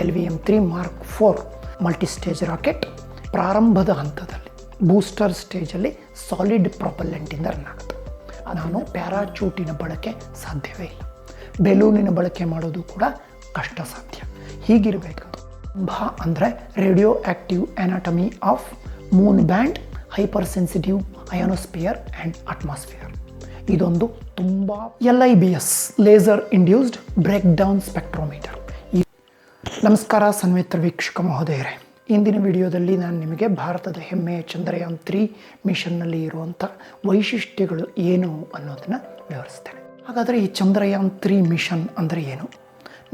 LVM-3 mark 4 ಮಲ್ಟಿಸ್ಟೇಜ್ rocket ಪ್ರಾರಂಭದ ಹಂತದಲ್ಲಿ booster ಸ್ಟೇಜಲ್ಲಿ ಸಾಲಿಡ್ ಪ್ರೊಪೆಲ್ಲೆಂಟಿಂದ ರನ್ ಆಗುತ್ತೆ. ನಾನು ಪ್ಯಾರಾಚೂಟಿನ ಬಳಕೆ ಸಾಧ್ಯವೇ ಇಲ್ಲ, ಬೆಲೂನಿನ ಬಳಕೆ ಮಾಡೋದು ಕೂಡ ಕಷ್ಟ ಸಾಧ್ಯ. ಹೀಗಿರಬೇಕದು RAMBHA ಅಂದರೆ radio active anatomy of moon band hyper sensitive ionosphere and atmosphere. ಇದೊಂದು ತುಂಬ LIBS laser induced breakdown spectrometer. ನಮಸ್ಕಾರ ಸನ್ಮಿತ್ರ ವೀಕ್ಷಕ ಮಹೋದಯರೇ, ಇಂದಿನ ವಿಡಿಯೋದಲ್ಲಿ ನಾನು ನಿಮಗೆ ಭಾರತದ ಹೆಮ್ಮೆಯ ಚಂದ್ರಯಾನ್ 3 ಮಿಷನ್ನಲ್ಲಿ ಇರುವಂಥ ವೈಶಿಷ್ಟ್ಯಗಳು ಏನು ಅನ್ನೋದನ್ನು ವಿವರಿಸ್ತೇನೆ. ಹಾಗಾದರೆ ಈ ಚಂದ್ರಯಾನ್ 3 ಮಿಷನ್ ಅಂದರೆ ಏನು?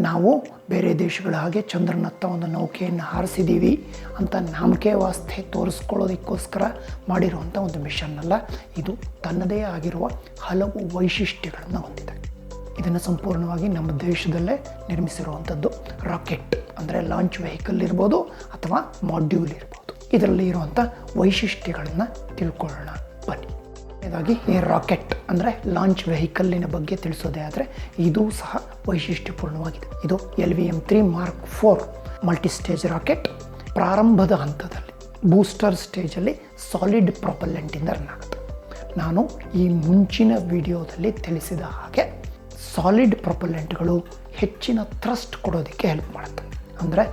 ನಾವು ಬೇರೆ ದೇಶಗಳ ಹಾಗೆ ಚಂದ್ರನತ್ತ ಒಂದು ನೌಕೆಯನ್ನು ಹಾರಿಸಿದ್ದೀವಿ ಅಂತ ನಂಬಿಕೆ ವಾಸ್ತೆ ತೋರಿಸ್ಕೊಳ್ಳೋದಕ್ಕೋಸ್ಕರ ಮಾಡಿರುವಂಥ ಒಂದು ಮಿಷನ್ ಅಲ್ಲ. ಇದು ತನ್ನದೇ ಆಗಿರುವ ಹಲವು ವೈಶಿಷ್ಟ್ಯಗಳನ್ನು ಹೊಂದಿದೆ. ಇದನ್ನು ಸಂಪೂರ್ಣವಾಗಿ ನಮ್ಮ ದೇಶದಲ್ಲೇ ನಿರ್ಮಿಸಿರುವಂಥದ್ದು. ರಾಕೆಟ್ ಅಂದರೆ ಲಾಂಚ್ ವೆಹಿಕಲ್ ಇರ್ಬೋದು ಅಥವಾ ಮಾಡ್ಯೂಲ್ ಇರ್ಬೋದು. ಇದರಲ್ಲಿ ಇರುವಂಥ ವೈಶಿಷ್ಟ್ಯಗಳನ್ನು ತಿಳ್ಕೊಳ್ಳೋಣ ಬನ್ನಿ. ಇದಾಗಿ ಈ ರಾಕೆಟ್ ಅಂದರೆ ಲಾಂಚ್ ವೆಹಿಕಲ್ಲಿನ ಬಗ್ಗೆ ತಿಳಿಸೋದೇ ಆದರೆ ಇದು ಸಹ ವೈಶಿಷ್ಟ್ಯಪೂರ್ಣವಾಗಿದೆ. ಇದು LVM-3 ಮಾರ್ಕ್ 4 ಮಲ್ಟಿಸ್ಟೇಜ್ ರಾಕೆಟ್ ಪ್ರಾರಂಭದ ಹಂತದಲ್ಲಿ ಬೂಸ್ಟರ್ ಸ್ಟೇಜಲ್ಲಿ ಸಾಲಿಡ್ ಪ್ರೊಪೆಲ್ಲೆಂಟಿಂದ ರನ್ ಆಗುತ್ತೆ. ನಾನು ಈ ಮುಂಚಿನ ವಿಡಿಯೋದಲ್ಲಿ ತಿಳಿಸಿದ ಹಾಗೆ ಸಾಲಿಡ್ ಪ್ರೊಪೆಲ್ಲೆಂಟ್ಗಳು ಹೆಚ್ಚಿನ ಥ್ರಸ್ಟ್ ಕೊಡೋದಕ್ಕೆ ಹೆಲ್ಪ್ ಮಾಡುತ್ತೆ. ಅಂದರೆ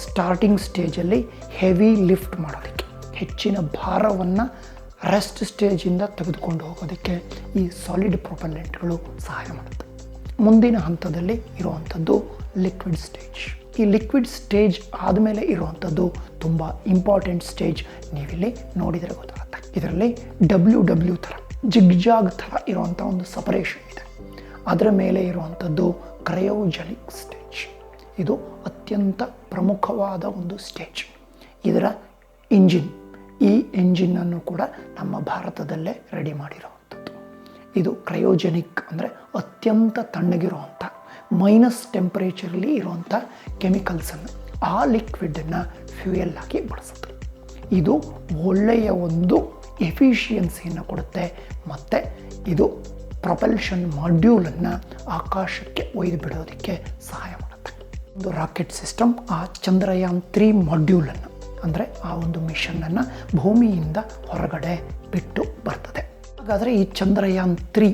ಸ್ಟಾರ್ಟಿಂಗ್ ಸ್ಟೇಜಲ್ಲಿ ಹೆವಿ ಲಿಫ್ಟ್ ಮಾಡೋದಕ್ಕೆ, ಹೆಚ್ಚಿನ ಭಾರವನ್ನು ರೆಸ್ಟ್ ಸ್ಟೇಜಿಂದ ತೆಗೆದುಕೊಂಡು ಹೋಗೋದಕ್ಕೆ ಈ ಸಾಲಿಡ್ ಪ್ರೊಪೆಲ್ಲೆಂಟ್ಗಳು ಸಹಾಯ ಮಾಡುತ್ತೆ. ಮುಂದಿನ ಹಂತದಲ್ಲಿ ಇರುವಂಥದ್ದು ಲಿಕ್ವಿಡ್ ಸ್ಟೇಜ್. ಈ ಲಿಕ್ವಿಡ್ ಸ್ಟೇಜ್ ಆದಮೇಲೆ ಇರುವಂಥದ್ದು ತುಂಬ ಇಂಪಾರ್ಟೆಂಟ್ ಸ್ಟೇಜ್. ನೀವಿಲ್ಲಿ ನೋಡಿದರೆ ಗೊತ್ತಾಗುತ್ತೆ. ಇದರಲ್ಲಿ WW ಥರ ಜಿಗ್ಜಾಗ್ ಥರ ಇರುವಂಥ ಒಂದು ಸಪರೇಷನ್ ಇದೆ. ಅದರ ಮೇಲೆ ಇರುವಂಥದ್ದು ಕ್ರಯೋಜೆನಿಕ್ ಸ್ಟೇಜ್. ಇದು ಅತ್ಯಂತ ಪ್ರಮುಖವಾದ ಒಂದು ಸ್ಟೇಜ್. ಇದರ ಇಂಜಿನ್, ಈ ಇಂಜಿನನ್ನು ಕೂಡ ನಮ್ಮ ಭಾರತದಲ್ಲೇ ರೆಡಿ ಮಾಡಿರುವಂಥದ್ದು. ಇದು ಕ್ರಯೋಜೆನಿಕ್ ಅಂದರೆ ಅತ್ಯಂತ ತಣ್ಣಗಿರುವಂಥ ಮೈನಸ್ ಟೆಂಪರೇಚರಲ್ಲಿ ಇರುವಂಥ ಕೆಮಿಕಲ್ಸನ್ನು, ಆ ಲಿಕ್ವಿಡನ್ನು ಫ್ಯೂಯಲ್ ಆಗಿ ಬಳಸುತ್ತೆ. ಇದು ಒಳ್ಳೆಯ ಒಂದು ಎಫಿಷಿಯನ್ಸಿಯನ್ನು ಕೊಡುತ್ತೆ ಮತ್ತು ಇದು ಪ್ರೊಪಲ್ಷನ್ ಮಾಡ್ಯೂಲನ್ನು ಆಕಾಶಕ್ಕೆ ಒಯ್ದು ಬಿಡೋದಕ್ಕೆ ಸಹಾಯ ಮಾಡುತ್ತೆ. ಒಂದು ರಾಕೆಟ್ ಸಿಸ್ಟಮ್ ಆ ಚಂದ್ರಯಾನ್ 3 ಮಾಡ್ಯೂಲನ್ನು ಅಂದರೆ ಆ ಒಂದು ಮಿಷನ್ನನ್ನು ಭೂಮಿಯಿಂದ ಹೊರಗಡೆ ಬಿಟ್ಟು ಬರ್ತದೆ. ಹಾಗಾದರೆ ಈ ಚಂದ್ರಯಾನ್ 3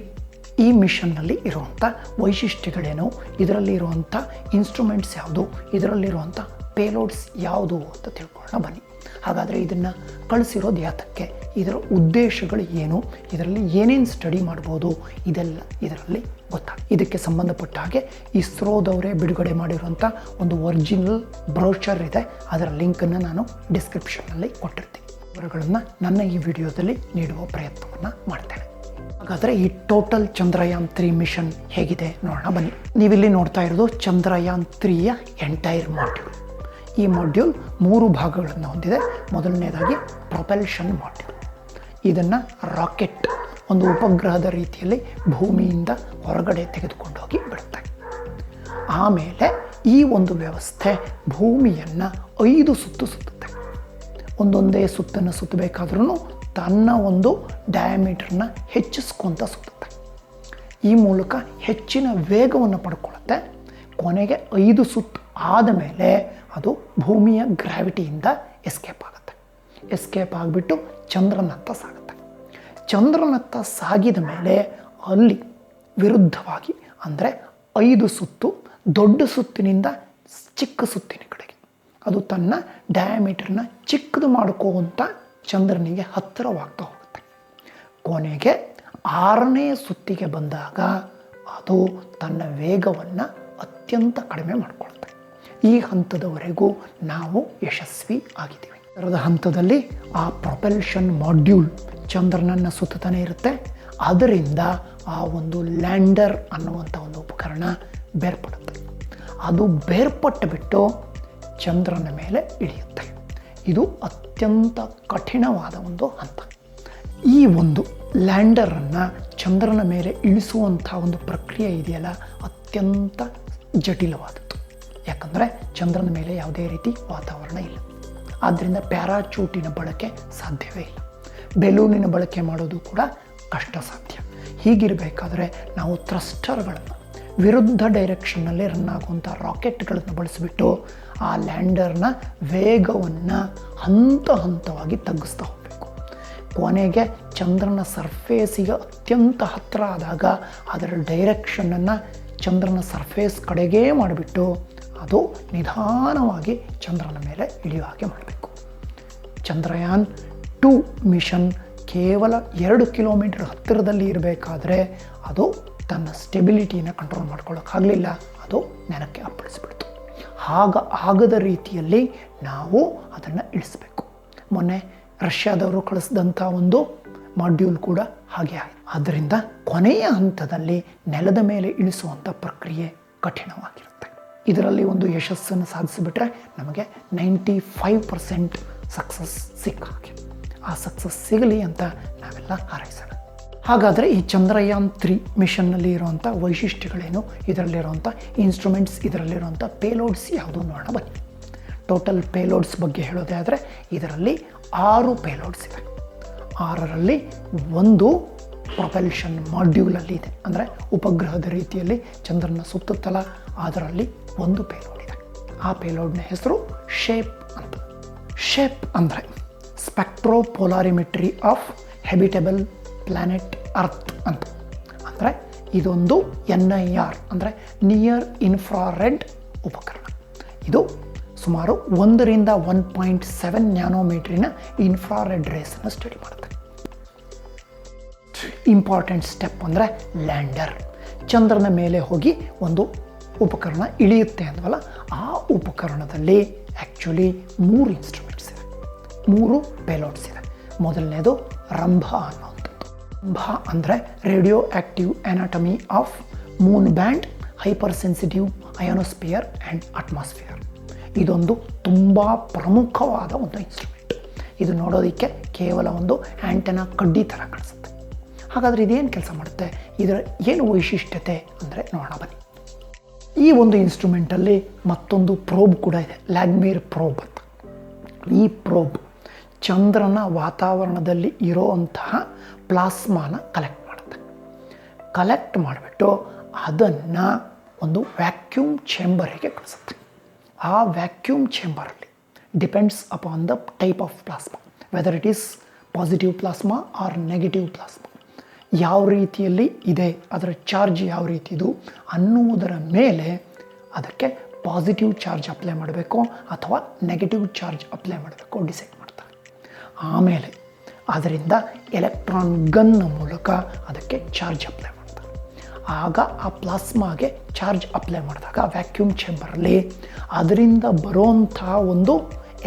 ಈ ಮಿಷನ್ನಲ್ಲಿ ಇರುವಂಥ ವೈಶಿಷ್ಟ್ಯಗಳೇನು, ಇದರಲ್ಲಿ ಇರುವಂಥ ಇನ್ಸ್ಟ್ರೂಮೆಂಟ್ಸ್ ಯಾವುದು, ಇದರಲ್ಲಿರುವಂಥ ಪೇಲೋಡ್ಸ್ ಯಾವುದು ಅಂತ ತಿಳ್ಕೊಳ್ಳೋಣ ಬನ್ನಿ. ಹಾಗಾದರೆ ಇದನ್ನು ಕಳಿಸಿರೋದು ಯಾತಕ್ಕೆ, ಇದರ ಉದ್ದೇಶಗಳು ಏನು, ಇದರಲ್ಲಿ ಏನೇನು ಸ್ಟಡಿ ಮಾಡ್ಬೋದು, ಇದೆಲ್ಲ ಇದರಲ್ಲಿ ಗೊತ್ತಾಗುತ್ತೆ. ಇದಕ್ಕೆ ಸಂಬಂಧಪಟ್ಟ ಹಾಗೆ ಇಸ್ರೋದವರೇ ಬಿಡುಗಡೆ ಮಾಡಿರುವಂಥ ಒಂದು ಒರಿಜಿನಲ್ ಬ್ರೋಷರ್ ಇದೆ. ಅದರ ಲಿಂಕನ್ನು ನಾನು ಡಿಸ್ಕ್ರಿಪ್ಷನ್ನಲ್ಲಿ ಕೊಟ್ಟಿರ್ತೀನಿ. ವಿವರಗಳನ್ನು ನನ್ನ ಈ ವಿಡಿಯೋದಲ್ಲಿ ನೀಡುವ ಪ್ರಯತ್ನವನ್ನು ಮಾಡ್ತೇನೆ. ಹಾಗಾದರೆ ಈ ಟೋಟಲ್ ಚಂದ್ರಯಾನ್ 3 ಮಿಷನ್ ಹೇಗಿದೆ ನೋಡೋಣ ಬನ್ನಿ. ನೀವಿಲ್ಲಿ ನೋಡ್ತಾ ಇರೋದು ಚಂದ್ರಯಾನ್ 3ಯ ಎಂಟೈರ್ ಮಾಡ್ಯೂಲ್. ಈ ಮಾಡ್ಯೂಲ್ 3 ಭಾಗಗಳನ್ನು ಹೊಂದಿದೆ. ಮೊದಲನೇದಾಗಿ ಪ್ರೊಪಲ್ಷನ್ ಮಾಡ್ಯೂಲ್. ಇದನ್ನು ರಾಕೆಟ್ ಒಂದು ಉಪಗ್ರಹದ ರೀತಿಯಲ್ಲಿ ಭೂಮಿಯಿಂದ ಹೊರಗಡೆ ತೆಗೆದುಕೊಂಡು ಹೋಗಿ ಬಿಡುತ್ತೆ. ಆಮೇಲೆ ಈ ಒಂದು ವ್ಯವಸ್ಥೆ ಭೂಮಿಯನ್ನು 5 ಸುತ್ತು ಸುತ್ತುತ್ತೆ. ಒಂದೊಂದೇ ಸುತ್ತನ್ನು ಸುತ್ತಬೇಕಾದ್ರೂ ತನ್ನ ಒಂದು ಡಯಾಮೀಟರ್ನ ಹೆಚ್ಚಿಸ್ಕೊತ ಸುತ್ತುತ್ತೆ. ಈ ಮೂಲಕ ಹೆಚ್ಚಿನ ವೇಗವನ್ನು ಪಡ್ಕೊಳ್ಳುತ್ತೆ. ಕೊನೆಗೆ 5 ಸುತ್ತು ಆದ ಮೇಲೆ ಅದು ಭೂಮಿಯ ಗ್ರಾವಿಟಿಯಿಂದ ಎಸ್ಕೇಪ್ ಆಗುತ್ತೆ. ಎಸ್ಕೇಪ್ ಆಗಿಬಿಟ್ಟು ಚಂದ್ರನತ್ತ ಸಾಗುತ್ತೆ. ಚಂದ್ರನತ್ತ ಸಾಗಿದ ಮೇಲೆ ಅಲ್ಲಿ ವಿರುದ್ಧವಾಗಿ ಅಂದರೆ 5 ಸುತ್ತು ದೊಡ್ಡ ಸುತ್ತಿನಿಂದ ಚಿಕ್ಕ ಸುತ್ತಿನ ಕಡೆಗೆ ಅದು ತನ್ನ ಡಯಾಮೀಟರ್ನ ಚಿಕ್ಕದು ಮಾಡ್ಕೋವಂಥ ಚಂದ್ರನಿಗೆ ಹತ್ತಿರವಾಗ್ತಾ ಹೋಗುತ್ತೆ. ಕೊನೆಗೆ 6ನೇ ಸುತ್ತಿಗೆ ಬಂದಾಗ ಅದು ತನ್ನ ವೇಗವನ್ನು ಅತ್ಯಂತ ಕಡಿಮೆ ಮಾಡಿಕೊಳ್ಳುತ್ತೆ. ಈ ಹಂತದವರೆಗೂ ನಾವು ಯಶಸ್ವಿ ಆಗಿದ್ದೀವಿ. ಇದರದ ಹಂತದಲ್ಲಿ ಆ ಪ್ರೊಪಲ್ಷನ್ ಮಾಡ್ಯೂಲ್ ಚಂದ್ರನನ್ನು ಸುತ್ತಾನೆ ಇರುತ್ತೆ. ಅದರಿಂದ ಆ ಒಂದು ಲ್ಯಾಂಡರ್ ಅನ್ನುವಂಥ ಒಂದು ಉಪಕರಣ ಬೇರ್ಪಡುತ್ತೆ. ಅದು ಬೇರ್ಪಟ್ಟು ಬಿಟ್ಟು ಚಂದ್ರನ ಮೇಲೆ ಇಳಿಯುತ್ತೆ. ಇದು ಅತ್ಯಂತ ಕಠಿಣವಾದ ಒಂದು ಹಂತ. ಈ ಒಂದು ಲ್ಯಾಂಡರನ್ನು ಚಂದ್ರನ ಮೇಲೆ ಇಳಿಸುವಂಥ ಒಂದು ಪ್ರಕ್ರಿಯೆ ಇದೆಯಲ್ಲ, ಅತ್ಯಂತ ಜಟಿಲವಾದದ್ದು. ಯಾಕಂದರೆ ಚಂದ್ರನ ಮೇಲೆ ಯಾವುದೇ ರೀತಿ ವಾತಾವರಣ ಇಲ್ಲ. ಆದ್ದರಿಂದ ಪ್ಯಾರಾಚೂಟಿನ ಬಳಕೆ ಸಾಧ್ಯವೇ ಇಲ್ಲ, ಬೆಲೂನಿನ ಬಳಕೆ ಮಾಡೋದು ಕೂಡ ಕಷ್ಟ ಸಾಧ್ಯ. ಹೀಗಿರಬೇಕಾದ್ರೆ ನಾವು ಥ್ರಸ್ಟರ್ಗಳನ್ನು ವಿರುದ್ಧ ಡೈರೆಕ್ಷನ್ನಲ್ಲಿ ರನ್ ಆಗುವಂಥ ರಾಕೆಟ್ಗಳನ್ನು ಬಳಸಿಬಿಟ್ಟು ಆ ಲ್ಯಾಂಡರ್ನ ವೇಗವನ್ನು ಹಂತವಾಗಿ ತಗ್ಗಿಸ್ತಾ ಹೋಗಬೇಕು. ಕೊನೆಗೆ ಚಂದ್ರನ ಸರ್ಫೇಸಿಗೆ ಅತ್ಯಂತ ಹತ್ತಿರ ಆದಾಗ ಅದರ ಡೈರೆಕ್ಷನನ್ನು ಚಂದ್ರನ ಸರ್ಫೇಸ್ ಕಡೆಗೇ ಮಾಡಿಬಿಟ್ಟು ಅದು ನಿಧಾನವಾಗಿ ಚಂದ್ರನ ಮೇಲೆ ಇಳಿಯೋ ಹಾಗೆ ಮಾಡಬೇಕು. ಚಂದ್ರಯಾನ್ 2 ಮಿಷನ್ ಕೇವಲ 2 ಕಿಲೋಮೀಟರ್ ಹತ್ತಿರದಲ್ಲಿ ಇರಬೇಕಾದ್ರೆ ಅದು ತನ್ನ ಸ್ಟೆಬಿಲಿಟಿನ ಕಂಟ್ರೋಲ್ ಮಾಡ್ಕೊಳ್ಳೋಕ್ಕಾಗಲಿಲ್ಲ, ಅದು ನೆಲಕ್ಕೆ ಅಪ್ಪಳಿಸ್ಬಿಡ್ತು. ಆಗದ ರೀತಿಯಲ್ಲಿ ನಾವು ಅದನ್ನು ಇಳಿಸ್ಬೇಕು. ಮೊನ್ನೆ ರಷ್ಯಾದವರು ಕಳಿಸಿದಂಥ ಒಂದು ಮಾಡ್ಯೂಲ್ ಕೂಡ ಹಾಗೆ ಆಯಿತು. ಆದ್ದರಿಂದ ಕೊನೆಯ ಹಂತದಲ್ಲಿ ನೆಲದ ಮೇಲೆ ಇಳಿಸುವಂಥ ಪ್ರಕ್ರಿಯೆ ಕಠಿಣವಾಗಿರುತ್ತೆ. ಇದರಲ್ಲಿ ಒಂದು ಯಶಸ್ಸನ್ನು ಸಾಧಿಸಿಬಿಟ್ರೆ ನಮಗೆ 95% ಸಕ್ಸಸ್ ಸಿಕ್ಕ ಹಾಗೆ. ಆ ಸಕ್ಸಸ್ ಸಿಗಲಿ ಅಂತ ನಾವೆಲ್ಲ ಹಾರೈಸೋಣ. ಹಾಗಾದರೆ ಈ ಚಂದ್ರಯಾನ್ 3 ಮಿಷನ್ನಲ್ಲಿ ಇರುವಂಥ ವೈಶಿಷ್ಟ್ಯಗಳೇನು, ಇದರಲ್ಲಿರುವಂಥ ಇನ್ಸ್ಟ್ರೂಮೆಂಟ್ಸ್, ಇದರಲ್ಲಿರುವಂಥ ಪೇಲೋಡ್ಸ್ ಯಾವುದು ನೋಡೋಣ ಬನ್ನಿ. ಟೋಟಲ್ ಪೇಲೋಡ್ಸ್ ಬಗ್ಗೆ ಹೇಳೋದೇ ಆದರೆ ಇದರಲ್ಲಿ 6 ಪೇಲೋಡ್ಸ್ ಇದೆ. 6ರಲ್ಲಿ ಒಂದು ಪ್ರೊಪಲ್ಷನ್ ಮಾಡ್ಯೂಲಲ್ಲಿ ಇದೆ, ಅಂದರೆ ಉಪಗ್ರಹದ ರೀತಿಯಲ್ಲಿ ಚಂದ್ರನ ಸುತ್ತುತ್ತಲ ಅದರಲ್ಲಿ ಒಂದು ಪೇಲೋಡ್ ಇದೆ. ಆ ಪೇಲೋಡ್ನ ಹೆಸರು ಶೇಪ್ ಅಂತ. ಶೇಪ್ ಅಂದರೆ ಸ್ಪೆಕ್ಟ್ರೋಪೊಲಾರಿಮೆಟ್ರಿ ಆಫ್ ಹೆಬಿಟಬಲ್ ಪ್ಲಾನೆಟ್ ಅರ್ತ್ ಅಂತ. ಅಂದರೆ ಇದೊಂದು NIR ಅಂದರೆ ನಿಯರ್ ಇನ್ಫ್ರಾರೆಡ್ ಉಪಕರಣ. ಇದು ಸುಮಾರು 1ರಿಂದ 1.7 ನ್ಯಾನೋಮೀಟ್ರಿನ ಇನ್ಫ್ರಾರೆಡ್ ರೇಸನ್ನು ಸ್ಟಡಿ ಮಾಡುತ್ತೆ. ಇಂಪಾರ್ಟೆಂಟ್ ಸ್ಟೆಪ್ ಅಂದರೆ ಲ್ಯಾಂಡರ್. ಚಂದ್ರನ ಮೇಲೆ ಹೋಗಿ ಒಂದು ಉಪಕರಣ ಇಳಿಯುತ್ತೆ ಅಂದ್ವಲ್ಲ, ಆ ಉಪಕರಣದಲ್ಲಿ ಆ್ಯಕ್ಚುಲಿ 3 ಇನ್ಸ್ಟ್ರೂಮೆಂಟ್ಸ್ ಇದೆ, 3 ಪೇಲೋಡ್ಸ್ ಇದೆ. ಮೊದಲನೇದು ರಂಭ ಅನ್ನೋವಂಥದ್ದು. ರಂಭ ಅಂದರೆ radio active anatomy of moon band, hyper sensitive ionosphere and atmosphere. ಇದೊಂದು ತುಂಬ ಪ್ರಮುಖವಾದ ಒಂದು ಇನ್ಸ್ಟ್ರೂಮೆಂಟ್. ಇದು ನೋಡೋದಕ್ಕೆ ಕೇವಲ ಒಂದು ಆ್ಯಂಟೆನಾ ಕಡ್ಡಿ ಥರ ಕಾಣಿಸುತ್ತೆ. ಹಾಗಾದರೆ ಇದೇನು ಕೆಲಸ ಮಾಡುತ್ತೆ, ಇದರ ಏನು ವೈಶಿಷ್ಟ್ಯತೆ ಅಂದರೆ ನೋಡೋಣ ಬನ್ನಿ. ಈ ಒಂದು ಇನ್ಸ್ಟ್ರೂಮೆಂಟಲ್ಲಿ ಮತ್ತೊಂದು ಪ್ರೋಬ್ ಕೂಡ ಇದೆ, ಲ್ಯಾಗ್ಮೀರ್ ಪ್ರೋಬ್ ಅಂತ. ಈ ಪ್ರೋಬ್ ಚಂದ್ರನ ವಾತಾವರಣದಲ್ಲಿ ಇರೋವಂತಹ ಪ್ಲಾಸ್ಮಾನ ಕಲೆಕ್ಟ್ ಮಾಡುತ್ತೆ. ಕಲೆಕ್ಟ್ ಮಾಡಿಬಿಟ್ಟು ಅದನ್ನು ಒಂದು ವ್ಯಾಕ್ಯೂಮ್ ಚೇಂಬರಿಗೆ ಕಳಿಸುತ್ತೆ. ಆ ವ್ಯಾಕ್ಯೂಮ್ ಚೇಂಬರಲ್ಲಿ depends upon the type of plasma, whether it is positive plasma or negative plasma, ಯಾವ ರೀತಿಯಲ್ಲಿ ಇದೆ, ಅದರ ಚಾರ್ಜ್ ಯಾವ ರೀತಿ ಇದು ಅನ್ನುವುದರ ಮೇಲೆ ಅದಕ್ಕೆ ಪಾಸಿಟಿವ್ ಚಾರ್ಜ್ ಅಪ್ಲೈ ಮಾಡಬೇಕು ಅಥವಾ ನೆಗೆಟಿವ್ ಚಾರ್ಜ್ ಅಪ್ಲೈ ಮಾಡಬೇಕು ಡಿಸೈಡ್ ಮಾಡ್ತಾರೆ. ಆಮೇಲೆ ಅದರಿಂದ ಎಲೆಕ್ಟ್ರಾನ್ ಗನ್ನ ಮೂಲಕ ಅದಕ್ಕೆ ಚಾರ್ಜ್ ಅಪ್ಲೈ ಮಾಡ್ತಾರೆ. ಆಗ ಆ ಪ್ಲಾಸ್ಮಾಗೆ ಚಾರ್ಜ್ ಅಪ್ಲೈ ಮಾಡಿದಾಗ ವ್ಯಾಕ್ಯೂಮ್ ಚೇಂಬರಲ್ಲಿ ಅದರಿಂದ ಬರುವಂಥ ಒಂದು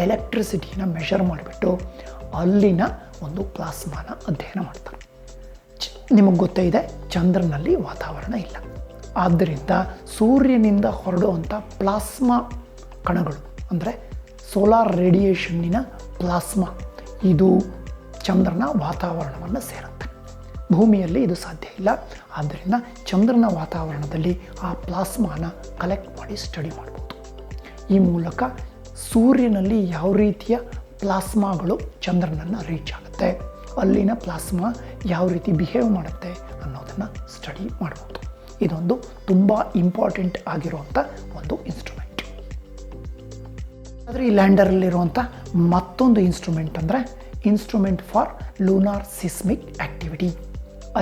ಎಲೆಕ್ಟ್ರಿಸಿಟಿನ ಮೆಷರ್ ಮಾಡಿಬಿಟ್ಟು ಅಲ್ಲಿನ ಒಂದು ಪ್ಲಾಸ್ಮಾನ ಅಧ್ಯಯನ ಮಾಡ್ತಾರೆ. ನಿಮಗೆ ಗೊತ್ತೇ ಇದೆ, ಚಂದ್ರನಲ್ಲಿ ವಾತಾವರಣ ಇಲ್ಲ. ಆದ್ದರಿಂದ ಸೂರ್ಯನಿಂದ ಹೊರಡುವಂಥ ಪ್ಲಾಸ್ಮಾ ಕಣಗಳು ಅಂದರೆ ಸೋಲಾರ್ ರೇಡಿಯೇಷನ್ನಿನ ಪ್ಲಾಸ್ಮಾ ಇದು ಚಂದ್ರನ ವಾತಾವರಣವನ್ನು ಸೇರುತ್ತೆ. ಭೂಮಿಯಲ್ಲಿ ಇದು ಸಾಧ್ಯ ಇಲ್ಲ. ಆದ್ದರಿಂದ ಚಂದ್ರನ ವಾತಾವರಣದಲ್ಲಿ ಆ ಪ್ಲಾಸ್ಮಾನ ಕಲೆಕ್ಟ್ ಮಾಡಿ ಸ್ಟಡಿ ಮಾಡ್ಬೋದು. ಈ ಮೂಲಕ ಸೂರ್ಯನಲ್ಲಿ ಯಾವ ರೀತಿಯ ಪ್ಲಾಸ್ಮಾಗಳು ಚಂದ್ರನನ್ನು ರೀಚ್ ಆಗುತ್ತೆ, ಅಲ್ಲಿನ ಪ್ಲಾಸ್ಮಾ ಯಾವ ರೀತಿ ಬಿಹೇವ್ ಮಾಡುತ್ತೆ ಅನ್ನೋದನ್ನು ಸ್ಟಡಿ ಮಾಡ್ಬೋದು. ಇದೊಂದು ತುಂಬ ಇಂಪಾರ್ಟೆಂಟ್ ಆಗಿರುವಂಥ ಒಂದು ಇನ್ಸ್ಟ್ರೂಮೆಂಟ್. ಆದರೆ ಈ ಲ್ಯಾಂಡರಲ್ಲಿರುವಂಥ ಮತ್ತೊಂದು ಇನ್ಸ್ಟ್ರೂಮೆಂಟ್ ಅಂದರೆ instrument for lunar seismic activity,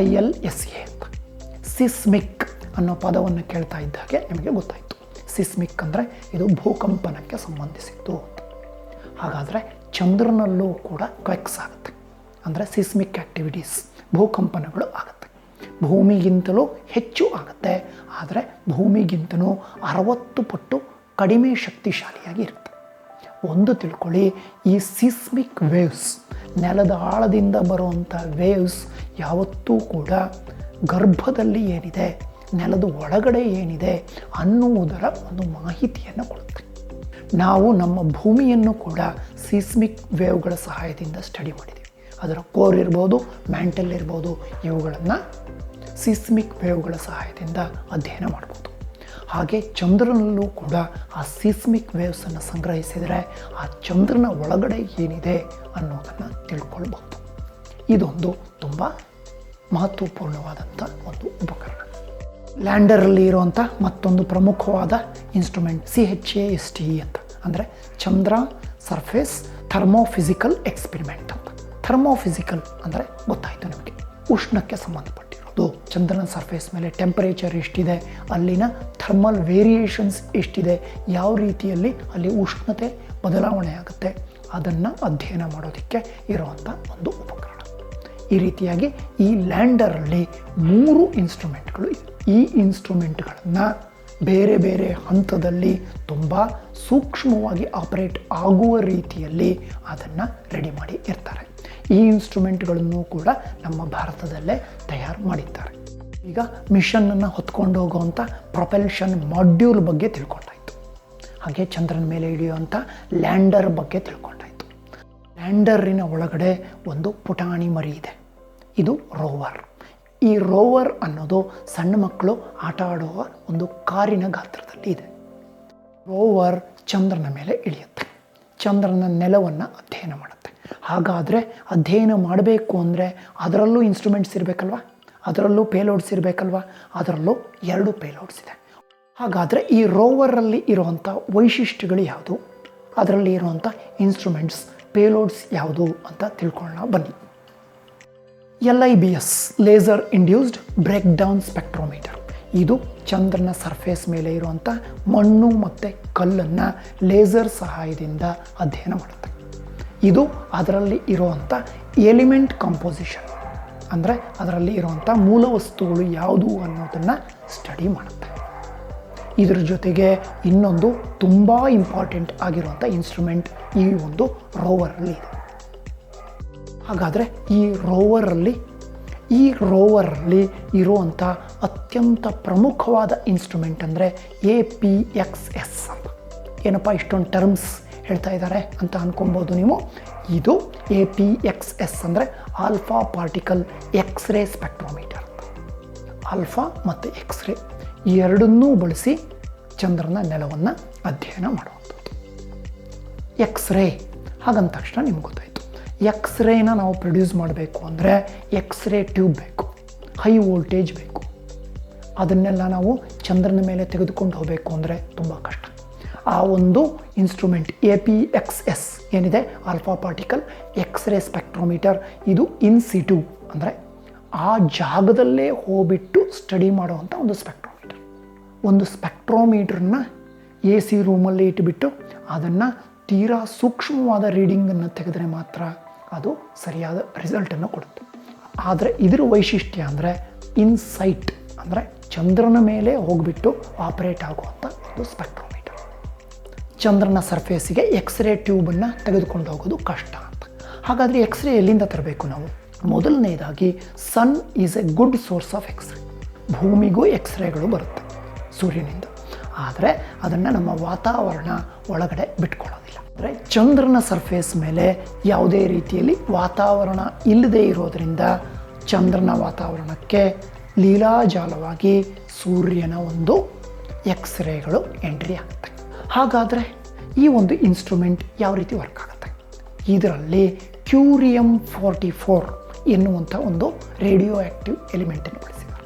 ILSA ಅಂತ. ಸಿಸ್ಮಿಕ್ ಅನ್ನೋ ಪದವನ್ನು ಕೇಳ್ತಾ ಇದ್ದಾಗೆ ನಿಮಗೆ ಗೊತ್ತಾಯಿತು. ಸಿಸ್ಮಿಕ್ ಅಂದರೆ ಇದು ಭೂಕಂಪನಕ್ಕೆ ಸಂಬಂಧಿಸಿದ್ದು ಅಂತ. ಹಾಗಾದರೆ ಚಂದ್ರನಲ್ಲೂ ಕೂಡ ಕ್ವೆಕ್ಸ್ ಆಗುತ್ತೆ, ಅಂದರೆ ಸಿಸ್ಮಿಕ್ ಆ್ಯಕ್ಟಿವಿಟೀಸ್, ಭೂಕಂಪನಗಳು ಆಗುತ್ತೆ. ಭೂಮಿಗಿಂತಲೂ ಹೆಚ್ಚು ಆಗುತ್ತೆ, ಆದರೆ ಭೂಮಿಗಿಂತಲೂ 60 ಪಟ್ಟು ಕಡಿಮೆ ಶಕ್ತಿಶಾಲಿಯಾಗಿ ಇರುತ್ತೆ. ಒಂದು ತಿಳ್ಕೊಳ್ಳಿ, ಈ ಸಿಸ್ಮಿಕ್ ವೇವ್ಸ್, ನೆಲದ ಆಳದಿಂದ ಬರುವಂಥ ವೇವ್ಸ್ ಯಾವತ್ತೂ ಕೂಡ ಗರ್ಭದಲ್ಲಿ ಏನಿದೆ, ನೆಲದ ಒಳಗಡೆ ಏನಿದೆ ಅನ್ನುವುದರ ಒಂದು ಮಾಹಿತಿಯನ್ನು ಕೊಡುತ್ತೆ. ನಾವು ನಮ್ಮ ಭೂಮಿಯನ್ನು ಕೂಡ ಸಿಸ್ಮಿಕ್ ವೇವ್ಗಳ ಸಹಾಯದಿಂದ ಸ್ಟಡಿ ಮಾಡಿದ್ದೀವಿ. ಅದರ ಕೋರ್ ಇರ್ಬೋದು, ಮ್ಯಾಂಟಲ್ ಇರ್ಬೋದು, ಇವುಗಳನ್ನು ಸಿಸ್ಮಿಕ್ ವೇವ್ಗಳ ಸಹಾಯದಿಂದ ಅಧ್ಯಯನ ಮಾಡ್ಬೋದು. ಹಾಗೆ ಚಂದ್ರನಲ್ಲೂ ಕೂಡ ಆ ಸಿಸ್ಮಿಕ್ ವೇವ್ಸನ್ನು ಸಂಗ್ರಹಿಸಿದರೆ ಆ ಚಂದ್ರನ ಒಳಗಡೆ ಏನಿದೆ ಅನ್ನೋದನ್ನು ತಿಳ್ಕೊಳ್ಬೋದು. ಇದೊಂದು ತುಂಬ ಮಹತ್ವಪೂರ್ಣವಾದಂಥ ಒಂದು ಉಪಕರಣ. ಲ್ಯಾಂಡರಲ್ಲಿ ಇರುವಂಥ ಮತ್ತೊಂದು ಪ್ರಮುಖವಾದ ಇನ್ಸ್ಟ್ರೂಮೆಂಟ್ ChaSTE ಅಂತ, ಅಂದರೆ ಚಂದ್ರ ಸರ್ಫೇಸ್ ಥರ್ಮೋಫಿಸಿಕಲ್ ಎಕ್ಸ್ಪೆರಿಮೆಂಟ್ ಅಂತ. ಥರ್ಮೋಫಿಸಿಕಲ್ ಅಂದರೆ ಗೊತ್ತಾಯಿತು ನಿಮಗೆ, ಉಷ್ಣಕ್ಕೆ ಸಂಬಂಧಪಟ್ಟಿರೋದು. ಚಂದ್ರನ ಸರ್ಫೇಸ್ ಮೇಲೆ ಟೆಂಪರೇಚರ್ ಎಷ್ಟಿದೆ, ಅಲ್ಲಿನ ಥರ್ಮಲ್ ವೇರಿಯೇಷನ್ಸ್ ಎಷ್ಟಿದೆ, ಯಾವ ರೀತಿಯಲ್ಲಿ ಅಲ್ಲಿ ಉಷ್ಣತೆ ಬದಲಾವಣೆ ಆಗುತ್ತೆ, ಅದನ್ನು ಅಧ್ಯಯನ ಮಾಡೋದಕ್ಕೆ ಇರುವಂಥ ಒಂದು ಉಪಕರಣ. ಈ ರೀತಿಯಾಗಿ ಈ ಲ್ಯಾಂಡರಲ್ಲಿ 3 ಇನ್ಸ್ಟ್ರೂಮೆಂಟ್ಗಳು ಇದೆ. ಈ ಇನ್ಸ್ಟ್ರೂಮೆಂಟ್ಗಳನ್ನು ಬೇರೆ ಬೇರೆ ಹಂತದಲ್ಲಿ ತುಂಬ ಸೂಕ್ಷ್ಮವಾಗಿ ಆಪರೇಟ್ ಆಗುವ ರೀತಿಯಲ್ಲಿ ಅದನ್ನು ರೆಡಿ ಮಾಡಿ ಇರ್ತಾರೆ. ಈ ಇನ್ಸ್ಟ್ರೂಮೆಂಟ್ಗಳನ್ನು ಕೂಡ ನಮ್ಮ ಭಾರತದಲ್ಲೇ ತಯಾರು ಮಾಡಿದ್ದಾರೆ. ಈಗ ಮಿಷನ್ನನ್ನು ಹೊತ್ಕೊಂಡು ಹೋಗುವಂಥ ಪ್ರೊಪೆಲ್ಷನ್ ಮಾಡ್ಯೂಲ್ ಬಗ್ಗೆ ತಿಳ್ಕೊಂಡಾಯಿತು. ಹಾಗೆ ಚಂದ್ರನ ಮೇಲೆ ಇಳಿಯುವಂಥ ಲ್ಯಾಂಡರ್ ಬಗ್ಗೆ ತಿಳ್ಕೊಂಡಾಯಿತು. ಲ್ಯಾಂಡರಿನ ಒಳಗಡೆ ಒಂದು ಪುಟಾಣಿ ಮರಿ ಇದೆ, ಇದು ರೋವರ್. ಈ ರೋವರ್ ಅನ್ನೋದು ಸಣ್ಣ ಮಕ್ಕಳು ಆಟ ಆಡುವ ಒಂದು ಕಾರಿನ ಗಾತ್ರದಲ್ಲಿ ಇದೆ. ರೋವರ್ ಚಂದ್ರನ ಮೇಲೆ ಇಳಿಯುತ್ತೆ, ಚಂದ್ರನ ನೆಲವನ್ನು ಅಧ್ಯಯನ ಮಾಡುತ್ತೆ. ಹಾಗಾದರೆ ಅಧ್ಯಯನ ಮಾಡಬೇಕು ಅಂದರೆ ಅದರಲ್ಲೂ ಇನ್ಸ್ಟ್ರೂಮೆಂಟ್ಸ್ ಇರಬೇಕಲ್ವ, ಅದರಲ್ಲೂ ಪೇಲೋಡ್ಸ್ ಇರಬೇಕಲ್ವ, ಅದರಲ್ಲೂ 2 ಪೇಲೋಡ್ಸ್ ಇದೆ. ಹಾಗಾದರೆ ಈ ರೋವರಲ್ಲಿ ಇರುವಂಥ ವೈಶಿಷ್ಟ್ಯಗಳು ಯಾವುದು, ಅದರಲ್ಲಿ ಇರುವಂಥ ಇನ್ಸ್ಟ್ರೂಮೆಂಟ್ಸ್ ಪೇಲೋಡ್ಸ್ ಯಾವುದು ಅಂತ ತಿಳ್ಕೊಳ್ಳೋಣ ಬನ್ನಿ. LIBS laser induced breakdown spectrometer. ಇದು ಚಂದ್ರನ ಸರ್ಫೇಸ್ ಮೇಲೆ ಇರುವಂಥ ಮಣ್ಣು ಮತ್ತು ಕಲ್ಲನ್ನು ಲೇಸರ್ ಸಹಾಯದಿಂದ ಅಧ್ಯಯನ ಮಾಡುತ್ತೆ. ಇದು ಅದರಲ್ಲಿ ಇರುವಂಥ ಎಲಿಮೆಂಟ್ ಕಾಂಪೋಸಿಷನ್, ಅಂದರೆ ಅದರಲ್ಲಿ ಇರುವಂಥ ಮೂಲ ವಸ್ತುಗಳು ಯಾವುದು ಅನ್ನೋದನ್ನು ಸ್ಟಡಿ ಮಾಡುತ್ತೆ. ಇದರ ಜೊತೆಗೆ ಇನ್ನೊಂದು ತುಂಬ ಇಂಪಾರ್ಟೆಂಟ್ ಆಗಿರುವಂಥ ಇನ್ಸ್ಟ್ರೂಮೆಂಟ್ ಈ ಒಂದು ರೋವರಲ್ಲಿ ಇದೆ. ಹಾಗಾದರೆ ಈ ರೋವರಲ್ಲಿ ಇರುವಂಥ ಅತ್ಯಂತ ಪ್ರಮುಖವಾದ ಇನ್ಸ್ಟ್ರೂಮೆಂಟ್ ಅಂದರೆ APXS ಅಂತ. ಏನಪ್ಪ ಇಷ್ಟೊಂದು ಟರ್ಮ್ಸ್ ಹೇಳ್ತಾ ಇದ್ದಾರೆ ಅಂತ ಅಂದ್ಕೊಬೋದು ನೀವು. ಇದು APXS ಅಂದರೆ alpha particle x-ray spectrometer. Alpha ಮತ್ತು ಎಕ್ಸ್ರೇ ಈ ಎರಡನ್ನೂ ಬಳಸಿ ಚಂದ್ರನ ನೆಲವನ್ನು ಅಧ್ಯಯನ ಮಾಡುವಂಥದ್ದು. ಎಕ್ಸ್ರೇ ಹಾಗಂದ ತಕ್ಷಣ ನಿಮ್ಗೆ ಗೊತ್ತಾಯಿತು, ಎಕ್ಸ್ರೇನ ನಾವು ಪ್ರೊಡ್ಯೂಸ್ ಮಾಡಬೇಕು ಅಂದರೆ ಎಕ್ಸ್ರೇ ಟ್ಯೂಬ್ ಬೇಕು, ಹೈ ವೋಲ್ಟೇಜ್ ಬೇಕು. ಅದನ್ನೆಲ್ಲ ನಾವು ಚಂದ್ರನ ಮೇಲೆ ತೆಗೆದುಕೊಂಡು ಹೋಗಬೇಕು ಅಂದರೆ ತುಂಬ ಕಷ್ಟ. ಆ ಒಂದು ಇನ್ಸ್ಟ್ರೂಮೆಂಟ್ APXS ಏನಿದೆ, ಆಲ್ಫಾ ಪಾರ್ಟಿಕಲ್ ಎಕ್ಸ್ರೇ ಸ್ಪೆಕ್ಟ್ರೋಮೀಟರ್, ಇದು ಇನ್ ಸಿಟು ಅಂದರೆ ಆ ಜಾಗದಲ್ಲೇ ಹೋಗ್ಬಿಟ್ಟು ಸ್ಟಡಿ ಮಾಡುವಂಥ ಒಂದು ಸ್ಪೆಕ್ಟ್ರೋಮೀಟರ್. ಒಂದು ಸ್ಪೆಕ್ಟ್ರೋಮೀಟ್ರನ್ನ AC ರೂಮಲ್ಲಿ ಇಟ್ಬಿಟ್ಟು ಅದನ್ನು ತೀರಾ ಸೂಕ್ಷ್ಮವಾದ ರೀಡಿಂಗನ್ನು ತೆಗೆದರೆ ಮಾತ್ರ ಅದು ಸರಿಯಾದ ರಿಸಲ್ಟನ್ನು ಕೊಡುತ್ತೆ. ಆದರೆ ಇದರ ವೈಶಿಷ್ಟ್ಯ ಅಂದರೆ ಇನ್ಸೈಟ್ ಅಂದರೆ ಚಂದ್ರನ ಮೇಲೆ ಹೋಗಿಬಿಟ್ಟು ಆಪರೇಟ್ ಆಗುವಂಥ ಒಂದು ಸ್ಪೆಕ್ಟ್ರೋಮೀಟರ್. ಚಂದ್ರನ ಸರ್ಫೇಸಿಗೆ ಎಕ್ಸ್ರೇ ಟ್ಯೂಬನ್ನು ತೆಗೆದುಕೊಂಡು ಹೋಗೋದು ಕಷ್ಟ ಅಂತ. ಹಾಗಾದರೆ ಎಕ್ಸ್ರೇ ಎಲ್ಲಿಂದ ತರಬೇಕು ನಾವು? ಮೊದಲನೇದಾಗಿ sun is a good source of X ray. ಭೂಮಿಗೂ ಎಕ್ಸ್ರೇಗಳು ಬರುತ್ತೆ ಸೂರ್ಯನಿಂದ, ಆದರೆ ಅದನ್ನು ನಮ್ಮ ವಾತಾವರಣ ಒಳಗಡೆ ಬಿಟ್ಕೊಳ್ಳೋದಿಲ್ಲ. ಅಂದರೆ ಚಂದ್ರನ ಸರ್ಫೇಸ್ ಮೇಲೆ ಯಾವುದೇ ರೀತಿಯಲ್ಲಿ ವಾತಾವರಣ ಇಲ್ಲದೆ ಇರೋದರಿಂದ ಚಂದ್ರನ ವಾತಾವರಣಕ್ಕೆ ಲೀಲಾಜಾಲವಾಗಿ ಸೂರ್ಯನ ಒಂದು ಎಕ್ಸ್ರೇಗಳು ಎಂಟ್ರಿ ಆಗುತ್ತೆ. ಹಾಗಾದರೆ ಈ ಒಂದು ಇನ್ಸ್ಟ್ರೂಮೆಂಟ್ ಯಾವ ರೀತಿ ವರ್ಕ್ ಆಗುತ್ತೆ? ಇದರಲ್ಲಿ Curium-44 ಎನ್ನುವಂಥ ಒಂದು ರೇಡಿಯೋ ಆ್ಯಕ್ಟಿವ್ ಎಲಿಮೆಂಟನ್ನು ಬಳಸಿದ್ದಾರೆ.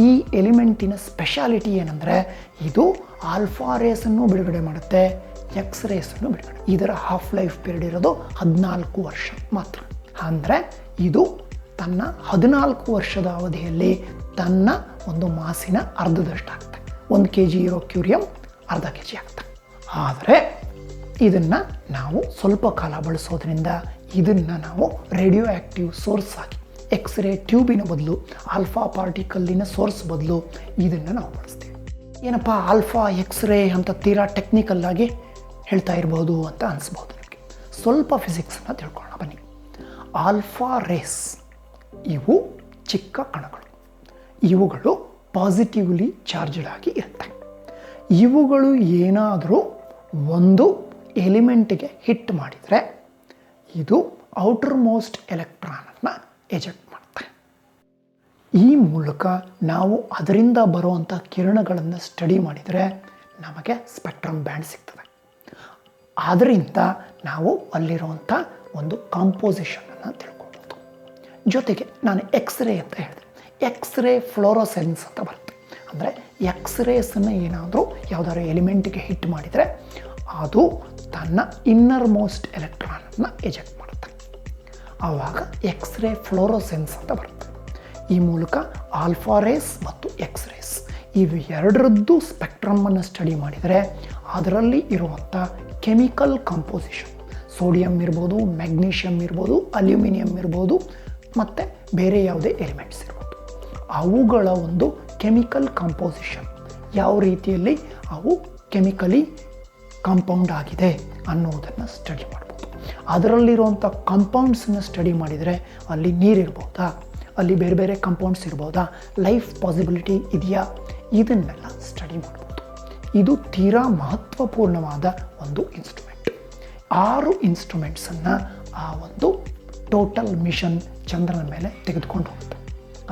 ಈ ಎಲಿಮೆಂಟಿನ ಸ್ಪೆಷಾಲಿಟಿ ಏನಂದರೆ ಇದು ಆಲ್ಫಾ ರೇಸನ್ನು ಬಿಡುಗಡೆ ಮಾಡುತ್ತೆ, ಎಕ್ಸ್ ರೇಸನ್ನು ಬಿಡುಗಡೆ. ಇದರ ಹಾಫ್ ಲೈಫ್ ಪೀರಿಯಡ್ ಇರೋದು 14 ವರ್ಷ ಮಾತ್ರ. ಅಂದರೆ ಇದು ತನ್ನ 14 ವರ್ಷದ ಅವಧಿಯಲ್ಲಿ ತನ್ನ ಒಂದು ಮಾಸಿನ ಅರ್ಧದಷ್ಟಾಗುತ್ತೆ. 1 kg ಇರೋ ಕ್ಯೂರಿಯಂ ಅರ್ಧ kg ಆಗುತ್ತೆ. ಆದರೆ ಇದನ್ನು ನಾವು ಸ್ವಲ್ಪ ಕಾಲ ಬಳಸೋದ್ರಿಂದ ಇದನ್ನು ನಾವು ರೇಡಿಯೋ ಆ್ಯಕ್ಟಿವ್ ಸೋರ್ಸ್ ಆಗಿ ಎಕ್ಸ್ರೇ ಟ್ಯೂಬಿನ ಬದಲು ಆಲ್ಫಾ ಪಾರ್ಟಿಕಲ್ಲಿನ ಸೋರ್ಸ್ ಬದಲು ಇದನ್ನು ನಾವು ಬಳಸ್ತೀವಿ. ಏನಪ್ಪ ಆಲ್ಫಾ ಎಕ್ಸ್ರೇ ಅಂತ ತೀರಾ ಟೆಕ್ನಿಕಲ್ಲಾಗಿ ಹೇಳ್ತಾ ಇರ್ಬೋದು ಅಂತ ಅನಿಸ್ಬೋದು ನಿಮಗೆ. ಸ್ವಲ್ಪ ಫಿಸಿಕ್ಸನ್ನು ತಿಳ್ಕೊಳ್ಳೋಣ ಬನ್ನಿ. ಆಲ್ಫಾ ರೇಸ್ ಇವು ಚಿಕ್ಕ ಕಣಗಳು, ಇವುಗಳು ಪಾಸಿಟಿವ್ಲಿ ಚಾರ್ಜ್ಡ್ ಆಗಿ ಇರ್ತವೆ. ಇವುಗಳು ಏನಾದರೂ ಒಂದು ಎಲಿಮೆಂಟಿಗೆ ಹಿಟ್ ಮಾಡಿದರೆ ಇದು ಔಟರ್ ಮೋಸ್ಟ್ ಎಲೆಕ್ಟ್ರಾನನ್ನು ಎಜೆಕ್ಟ್ ಮಾಡುತ್ತೆ. ಈ ಮೂಲಕ ನಾವು ಅದರಿಂದ ಬರುವಂಥ ಕಿರಣಗಳನ್ನು ಸ್ಟಡಿ ಮಾಡಿದರೆ ನಮಗೆ ಸ್ಪೆಕ್ಟ್ರಮ್ ಬ್ಯಾಂಡ್ ಸಿಗ್ತದೆ. ಆದ್ದರಿಂದ ನಾವು ಅಲ್ಲಿರುವಂಥ ಒಂದು ಕಾಂಪೋಸಿಷನನ್ನು ತಿಳ್ಕೊಬೋದು. ಜೊತೆಗೆ ನಾನು ಎಕ್ಸ್ರೇ ಅಂತ ಹೇಳಿದೆ, ಎಕ್ಸ್ರೇ ಫ್ಲೋರೋಸೆನ್ಸ್ ಅಂತ ಬರುತ್ತೆ. ಅಂದರೆ ಎಕ್ಸ್ರೇಸನ್ನು ಏನಾದರೂ ಯಾವುದಾದ್ರು ಎಲಿಮೆಂಟಿಗೆ ಹಿಟ್ ಮಾಡಿದರೆ ಅದು ತನ್ನ ಇನ್ನರ್ ಮೋಸ್ಟ್ ಎಲೆಕ್ಟ್ರಾನನ್ನು ಎಜೆಕ್ಟ್ ಮಾಡುತ್ತೆ. ಆವಾಗ ಎಕ್ಸ್ರೇ ಫ್ಲೋರೋಸೆನ್ಸ್ ಅಂತ ಬರುತ್ತೆ. ಈ ಮೂಲಕ ಆಲ್ಫಾ ರೇಸ್ ಮತ್ತು ಎಕ್ಸ್ ರೇಸ್ ಇವು ಎರಡರದ್ದು ಸ್ಪೆಕ್ಟ್ರಮನ್ನು ಸ್ಟಡಿ ಮಾಡಿದರೆ ಅದರಲ್ಲಿ ಇರುವಂಥ ಕೆಮಿಕಲ್ ಕಂಪೋಸಿಷನ್, ಸೋಡಿಯಂ ಇರ್ಬೋದು, ಮ್ಯಾಗ್ನೀಷಿಯಮ್ ಇರ್ಬೋದು, ಅಲ್ಯೂಮಿನಿಯಂ ಇರ್ಬೋದು, ಮತ್ತು ಬೇರೆ ಯಾವುದೇ ಎಲಿಮೆಂಟ್ಸ್ ಇರ್ಬೋದು, ಅವುಗಳ ಒಂದು ಕೆಮಿಕಲ್ ಕಂಪೋಸಿಷನ್ ಯಾವ ರೀತಿಯಲ್ಲಿ ಅವು ಕೆಮಿಕಲಿ ಕಾಂಪೌಂಡ್ ಆಗಿದೆ ಅನ್ನೋದನ್ನು ಸ್ಟಡಿ ಮಾಡ್ಬೋದು. ಅದರಲ್ಲಿರುವಂಥ ಕಾಂಪೌಂಡ್ಸನ್ನು ಸ್ಟಡಿ ಮಾಡಿದರೆ ಅಲ್ಲಿ ನೀರಿರ್ಬೋದಾ, ಅಲ್ಲಿ ಬೇರೆ ಬೇರೆ ಕಾಂಪೌಂಡ್ಸ್ ಇರ್ಬೋದಾ, ಲೈಫ್ ಪಾಸಿಬಿಲಿಟಿ ಇದೆಯಾ, ಇದನ್ನೆಲ್ಲ ಸ್ಟಡಿ ಮಾಡ್ಬೋದು. ಇದು ತೀರಾ ಮಹತ್ವಪೂರ್ಣವಾದ ಒಂದು ಇನ್ಸ್ಟ್ರೂಮೆಂಟ್. 6 ಇನ್ಸ್ಟ್ರೂಮೆಂಟ್ಸನ್ನು ಆ ಒಂದು ಟೋಟಲ್ ಮಿಷನ್ ಚಂದ್ರನ ಮೇಲೆ ತೆಗೆದುಕೊಂಡು ಹೋಗುತ್ತೆ.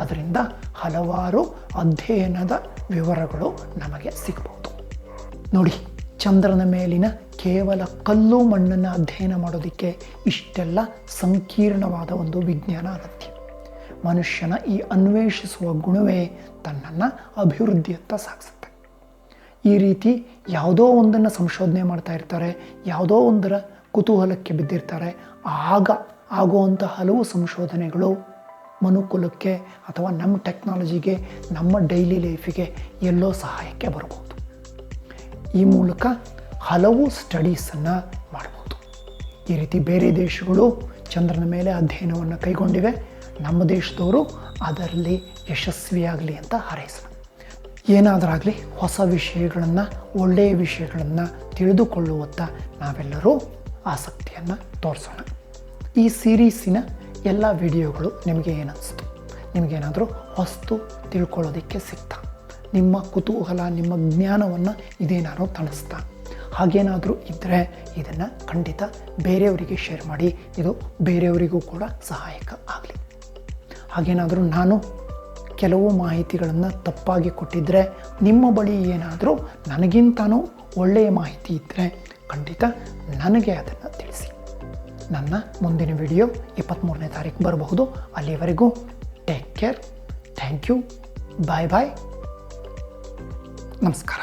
ಅದರಿಂದ ಹಲವಾರು ಅಧ್ಯಯನದ ವಿವರಗಳು ನಮಗೆ ಸಿಗ್ಬೋದು. ನೋಡಿ, ಚಂದ್ರನ ಮೇಲಿನ ಕೇವಲ ಕಲ್ಲು ಮಣ್ಣನ್ನು ಅಧ್ಯಯನ ಮಾಡೋದಕ್ಕೆ ಇಷ್ಟೆಲ್ಲ ಸಂಕೀರ್ಣವಾದ ಒಂದು ವಿಜ್ಞಾನ ಅಗತ್ಯ. ಮನುಷ್ಯನ ಈ ಅನ್ವೇಷಿಸುವ ಗುಣವೇ ತನ್ನನ್ನು ಅಭಿವೃದ್ಧಿಯತ್ತ ಸಾಗಿಸುತ್ತೆ. ಈ ರೀತಿ ಯಾವುದೋ ಒಂದನ್ನು ಸಂಶೋಧನೆ ಮಾಡ್ತಾ ಇರ್ತಾರೆ, ಯಾವುದೋ ಒಂದರ ಕುತೂಹಲಕ್ಕೆ ಬಿದ್ದಿರ್ತಾರೆ. ಆಗ ಆಗುವಂಥ ಹಲವು ಸಂಶೋಧನೆಗಳು ಮನುಕುಲಕ್ಕೆ ಅಥವಾ ನಮ್ಮ ಟೆಕ್ನಾಲಜಿಗೆ, ನಮ್ಮ ಡೈಲಿ ಲೈಫಿಗೆ ಎಲ್ಲೋ ಸಹಾಯಕ್ಕೆ ಬರ್ಬೋದು. ಈ ಮೂಲಕ ಹಲವು ಸ್ಟಡೀಸನ್ನು ಮಾಡ್ಬೋದು. ಈ ರೀತಿ ಬೇರೆ ದೇಶಗಳು ಚಂದ್ರನ ಮೇಲೆ ಅಧ್ಯಯನವನ್ನು ಕೈಗೊಂಡಿವೆ. ನಮ್ಮ ದೇಶದವರು ಅದರಲ್ಲಿ ಯಶಸ್ವಿಯಾಗಲಿ ಅಂತ ಹಾರೈಸೋಣ. ಏನಾದರಾಗಲಿ ಹೊಸ ವಿಷಯಗಳನ್ನು, ಒಳ್ಳೆಯ ವಿಷಯಗಳನ್ನು ತಿಳಿದುಕೊಳ್ಳುವತ್ತ ನಾವೆಲ್ಲರೂ ಆಸಕ್ತಿಯನ್ನು ತೋರಿಸೋಣ. ಈ ಸೀರೀಸಿನ ಎಲ್ಲ ವಿಡಿಯೋಗಳು ನಿಮಗೆ ಏನನ್ನಿಸ್ತು? ನಿಮಗೇನಾದರೂ ಹೊಸ್ತು ತಿಳ್ಕೊಳ್ಳೋದಕ್ಕೆ ಸಿಗ್ತಾ? ನಿಮ್ಮ ಕುತೂಹಲ, ನಿಮ್ಮ ಜ್ಞಾನವನ್ನು ಇದೇನಾದರೂ ತಣಿಸ್ತಾ? ಹಾಗೇನಾದರೂ ಇದ್ದರೆ ಇದನ್ನು ಖಂಡಿತ ಬೇರೆಯವರಿಗೆ ಶೇರ್ ಮಾಡಿ. ಇದು ಬೇರೆಯವರಿಗೂ ಕೂಡ ಸಹಾಯಕ ಆಗಲಿ. ಹಾಗೇನಾದರೂ ನಾನು ಕೆಲವು ಮಾಹಿತಿಗಳನ್ನು ತಪ್ಪಾಗಿ ಕೊಟ್ಟಿದ್ದರೆ, ನಿಮ್ಮ ಬಳಿ ಏನಾದರೂ ನನಗಿಂತನೂ ಒಳ್ಳೆಯ ಮಾಹಿತಿ ಇದ್ದರೆ ಖಂಡಿತ ನನಗೆ ಅದನ್ನು ತಿಳಿಸಿ. ನನ್ನ ಮುಂದಿನ ವಿಡಿಯೋ 23ನೇ ತಾರೀಕು ಬರಬಹುದು. ಅಲ್ಲಿವರೆಗೂ take care. Thank you. Bye bye. ನಮಸ್ಕಾರ.